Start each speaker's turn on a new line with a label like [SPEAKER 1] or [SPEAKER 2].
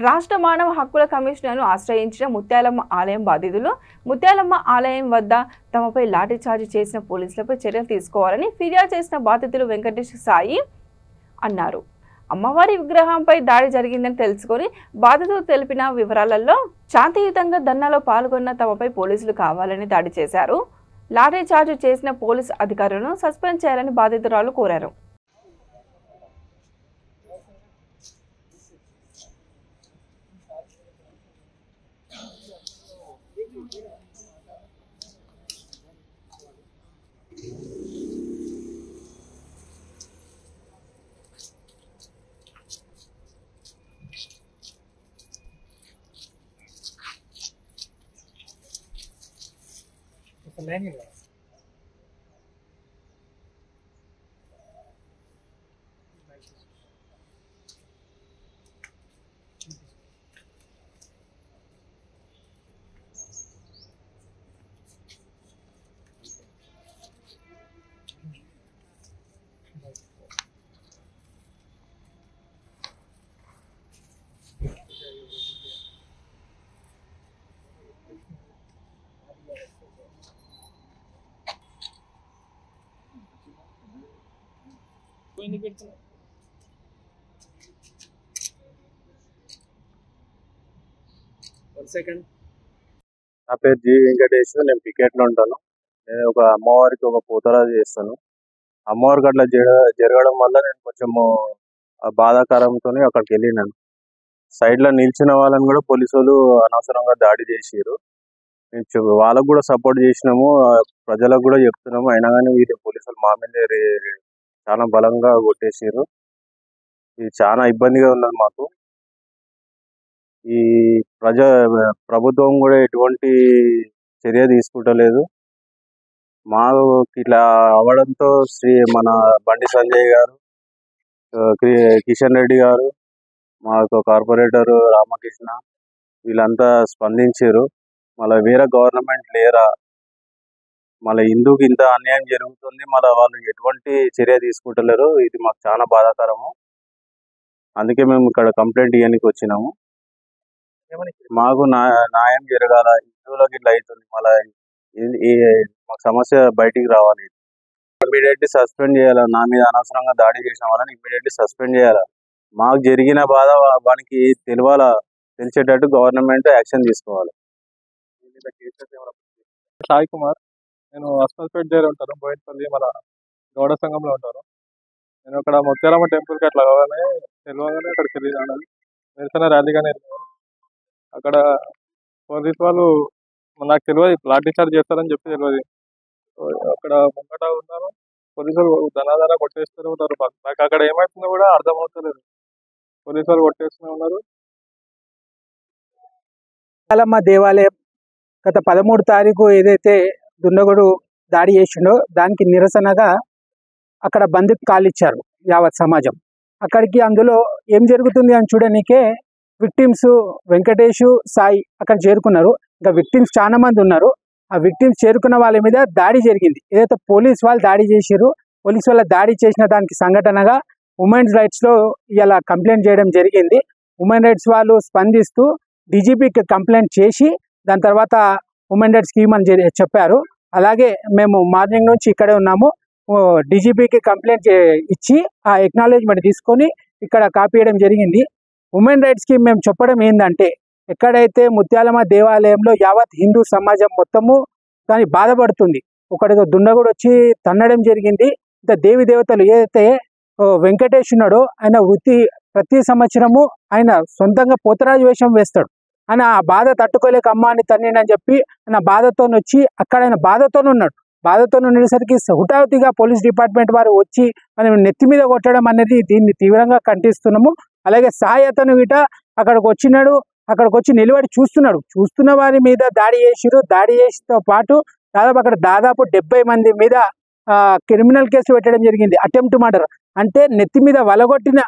[SPEAKER 1] రాష్ట్ర మానవ హక్కుల కమిషనర్ను ఆశ్రయించిన ముత్యాలమ్మ ఆలయం బాధితులు ముత్యాలమ్మ ఆలయం వద్ద తమపై లాఠీచార్జ్ చేసిన పోలీసులపై చర్యలు తీసుకోవాలని ఫిర్యాదు చేసిన బాధితులు వెంకటేష్ సాయి అన్నారు. అమ్మవారి విగ్రహంపై దాడి జరిగిందని తెలుసుకొని బాధితులు తెలిపిన వివరాలలో శాంతియుతంగా ధర్నాలో పాల్గొన్న తమపై పోలీసులు కావాలని దాడి చేశారు. లాఠీచార్జ్ చేసిన పోలీసు అధికారులను సస్పెండ్ చేయాలని బాధితురాలు కోరారు.
[SPEAKER 2] నా పేరు జి వెంకటేష్. నేను పికెట్లో ఉంటాను. నేను ఒక అమ్మవారికి ఒక పూతరాజు చేస్తాను. అమ్మవారికి అట్లా జరగడం వల్ల నేను కొంచెము బాధాకరంతో అక్కడికి వెళ్ళినాను. సైడ్లో నిల్చిన వాళ్ళని కూడా పోలీసు వాళ్ళు అనవసరంగా దాడి చేసిరు. వాళ్ళకు కూడా సపోర్ట్ చేసినాము, ప్రజలకు కూడా చెప్తున్నాము. అయినా కానీ వీళ్ళు పోలీసులు మా మీద చాలా బలంగా కొట్టేసారు. ఇది చాలా ఇబ్బందిగా ఉన్నది మాకు. ఈ ప్రభుత్వం కూడా ఎటువంటి చర్య తీసుకుంటలేదు. మాకు ఇట్లా అవడంతో మన బండి సంజయ్ గారు, కిషన్ రెడ్డి గారు, మాకు కార్పొరేటర్ రామకృష్ణ వీళ్ళంతా స్పందించారు. మళ్ళీ వేరే గవర్నమెంట్ లేరా, మళ్ళీ ఇందుకు ఇంత అన్యాయం జరుగుతుంది, మళ్ళీ వాళ్ళు ఎటువంటి చర్య తీసుకుంటలేరు. ఇది మాకు చాలా బాధాకరము. అందుకే మేము ఇక్కడ కంప్లైంట్ ఇవ్వడానికి వచ్చినాము. మాకు న్యాయం జరగాల. హిందువులకు ఇట్లా అవుతుంది, మళ్ళీ మాకు సమస్య బయటికి రావాలి. ఇమ్మీడియట్లీ సస్పెండ్ చేయాలి. నా మీద అనవసరంగా దాడి చేసిన వాళ్ళని ఇమ్మీడియట్లీ సస్పెండ్ చేయాలి. మాకు జరిగిన బాధ వానికి తెలిసేటట్టు గవర్నమెంట్ యాక్షన్ తీసుకోవాలి.
[SPEAKER 3] సాయి కుమార్, నేను అస్మత్పేట దగ్గర ఉంటాను. బోయినపల్లి మన గౌడ సంఘంలో ఉంటాను. నేను అక్కడ ముత్యాలమ్మ టెంపుల్కి అట్లా తెలియగానే అక్కడికి వెళ్ళి నిరసన ర్యాలీగానే వెళ్ళాను. అక్కడ పోలీస్ వాళ్ళు నాకు తెలియదు లాఠీ చార్జ్ చేస్తారని చెప్పి తెలియదు. అక్కడ ముంగట ఉన్నారు పోలీసులు, ధనాధన కొట్టేస్తూనే ఉంటారు. నాకు అక్కడ ఏమవుతుందో కూడా అర్థమవుతలేదు. పోలీసు వాళ్ళు కొట్టేస్తూనే ఉన్నారు.
[SPEAKER 4] ముత్యాలమ్మ దేవాలయం గత 13 తారీఖు ఏదైతే దుండగుడు దాడి చేసిండో దానికి నిరసనగా అక్కడ బంద్కి కాలిచ్చారు యావత్ సమాజం. అక్కడికి అందులో ఏం జరుగుతుంది అని చూడడానికే విక్టిమ్స్ వెంకటేష్ సాయి అక్కడ చేరుకున్నారు. ఇంకా విక్టిమ్స్ చాలా మంది ఉన్నారు. ఆ విక్టిమ్స్ చేరుకున్న వాళ్ళ మీద దాడి జరిగింది. ఏదైతే పోలీస్ వాళ్ళు దాడి చేశారు, పోలీస్ వాళ్ళ దాడి చేసిన దానికి సంఘటనగా ఉమెన్స్ రైట్స్లో ఇలా కంప్లైంట్ చేయడం జరిగింది. ఉమెన్ రైట్స్ వాళ్ళు స్పందిస్తూ డీజీపీకి కంప్లైంట్ చేసి దాని తర్వాత ఉమెన్ రైట్స్ స్కీమ్ అని చెప్పారు. అలాగే మేము మార్నింగ్ నుంచి ఇక్కడే ఉన్నాము. డీజీపీకి కంప్లైంట్ ఇచ్చి ఆ ఎక్నాలెడ్జ్మెంట్ తీసుకొని ఇక్కడ కాపీ చేయడం జరిగింది. ఉమెన్ రైట్స్కి మేము చెప్పడం ఏంటంటే, ఎక్కడైతే ముత్యాలమ్మ దేవాలయంలో యావత్ హిందూ సమాజం మొత్తము దాన్ని బాధపడుతుంది. ఒకటితో దుండగుడు వచ్చి తన్నడం జరిగింది. ఇంత దేవి దేవతలు ఏదైతే వెంకటేష్ ఉన్నాడో ఆయన ప్రతి సంవత్సరము ఆయన సొంతంగా పోతరాజు వేషం వేస్తాడు. ఆయన ఆ బాధ తట్టుకోలేక అమ్మాని తన్నినని చెప్పి ఆయన బాధతో వచ్చి అక్కడ ఆయన బాధతో ఉన్నాడు. బాధతో ఉండేసరికి హుటాహుటిగా పోలీస్ డిపార్ట్మెంట్ వారు వచ్చి మనం నెత్తి మీద కొట్టడం అనేది దీన్ని తీవ్రంగా ఖండిస్తున్నాము. అలాగే సాయి అతను గిట అక్కడికి వచ్చినాడు. అక్కడికి వచ్చి నిలబడి చూస్తున్న వారి మీద దాడి చేసిరు. దాడి చేసితో పాటు దాదాపు 70 మంది మీద క్రిమినల్ కేసులు పెట్టడం జరిగింది. అటెంప్ట్ మర్డర్ అంటే నెత్తి మీద వలగొట్టిన